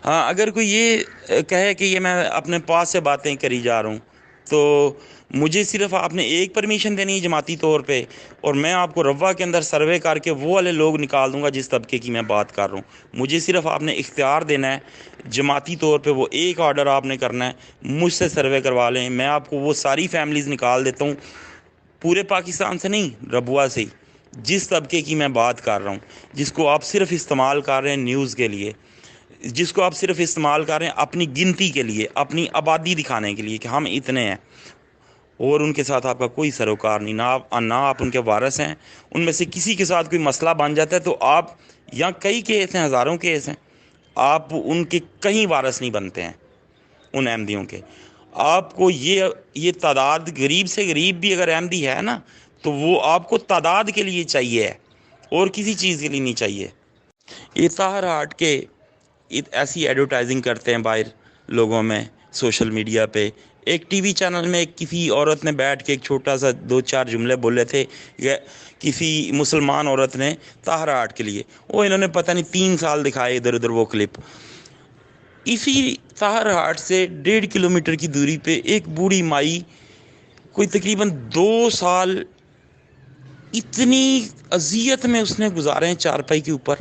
ہاں، اگر کوئی یہ کہے کہ یہ میں اپنے پاس سے باتیں کری جا رہا ہوں، تو مجھے صرف آپ نے ایک پرمیشن دینی ہے جماعتی طور پہ، اور میں آپ کو روا کے اندر سروے کر کے وہ والے لوگ نکال دوں گا جس طبقے کی میں بات کر رہا ہوں۔ مجھے صرف آپ نے اختیار دینا ہے جماعتی طور پہ، وہ ایک آرڈر آپ نے کرنا ہے، مجھ سے سروے کروا لیں، میں آپ کو وہ ساری فیملیز نکال دیتا ہوں، پورے پاکستان سے نہیں، ربوا سے ہی، جس طبقے کی میں بات کر رہا ہوں، جس کو آپ صرف استعمال کر رہے ہیں نیوز کے لیے، جس کو آپ صرف استعمال کر رہے ہیں اپنی گنتی کے لیے، اپنی آبادی دکھانے کے لیے کہ ہم اتنے ہیں، اور ان کے ساتھ آپ کا کوئی سروکار نہیں، نہ آپ ان کے وارث ہیں۔ ان میں سے کسی کے ساتھ کوئی مسئلہ بن جاتا ہے تو آپ، یا کئی کیس ہیں، ہزاروں کیس ہیں، آپ ان کے کہیں وارث نہیں بنتے ہیں ان احمدیوں کے۔ آپ کو یہ تعداد، غریب سے غریب بھی اگر احمدی ہے نا، تو وہ آپ کو تعداد کے لیے چاہیے ہے، اور کسی چیز کے لیے نہیں چاہیے۔ یہ طاہر ہاٹ کے ایسی ایڈورٹائزنگ کرتے ہیں باہر لوگوں میں، سوشل میڈیا پہ۔ ایک ٹی وی چینل میں کسی عورت نے بیٹھ کے ایک چھوٹا سا دو چار جملے بولے تھے، کسی مسلمان عورت نے طاہر ہاٹ کے لیے، وہ انہوں نے پتہ نہیں 3 سال دکھائے ادھر ادھر وہ کلپ۔ اسی طاہر ہاٹ سے 1.5 کلومیٹر کی دوری پہ ایک بوڑھی مائی کوئی تقریباً 2 سال اتنی اذیت میں اس نے گزارے ہیں چارپائی کے اوپر،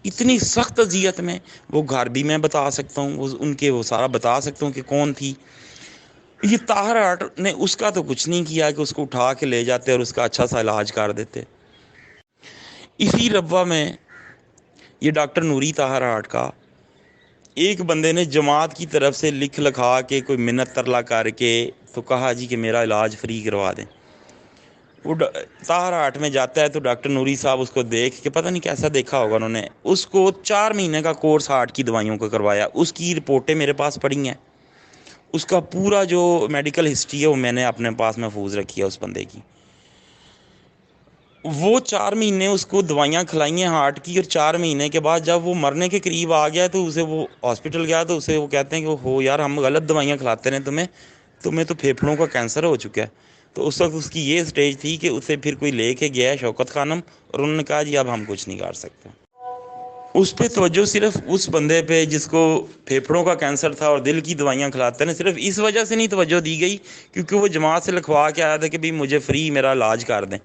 اتنی سخت اذیت میں، وہ گھر بھی میں بتا سکتا ہوں، وہ سارا بتا سکتا ہوں کہ کون تھی۔ یہ طاہر ہاٹ نے اس کا تو کچھ نہیں کیا کہ اس کو اٹھا کے لے جاتے اور اس کا اچھا سا علاج کر دیتے۔ اسی ربوہ میں یہ ڈاکٹر نوری طاہر ہاٹ کا ایک بندے نے جماعت کی طرف سے لکھ لکھا کے کوئی منت ترلا کر کے تو کہا جی کہ میرا علاج فری کروا دیں۔ وہ طاہر ہاٹ میں جاتا ہے تو ڈاکٹر نوری صاحب اس کو دیکھ کے، پتہ نہیں کیسا دیکھا ہوگا انہوں نے، اس کو 4 مہینے کا کورس ہارٹ کی دوائیوں کا کروایا۔ اس کی رپورٹیں میرے پاس پڑی ہیں، اس کا پورا جو میڈیکل ہسٹری ہے وہ میں نے اپنے پاس محفوظ رکھی ہے اس بندے کی۔ وہ 4 مہینے اس کو دوائیاں کھلائی ہیں ہارٹ کی، اور 4 مہینے کے بعد جب وہ مرنے کے قریب آ گیا تو اسے، وہ ہاسپٹل گیا تو اسے وہ کہتے ہیں کہ ہو یار، ہم غلط دوائیاں کھلاتے ہیں تمہیں تو پھیپھڑوں کا کینسر ہو چکا ہے۔ تو اس وقت اس کی یہ سٹیج تھی کہ اسے پھر کوئی لے کے گیا ہے شوکت خانم، اور انہوں نے کہا جی اب ہم کچھ نہیں کر سکتے۔ اس پہ توجہ صرف اس بندے پہ جس کو پھیپھڑوں کا کینسر تھا اور دل کی دوائیاں کھلاتے ہیں، صرف اس وجہ سے نہیں توجہ دی گئی کیونکہ وہ جماعت سے لکھوا کے آیا تھا کہ بھی مجھے فری میرا علاج کر دیں۔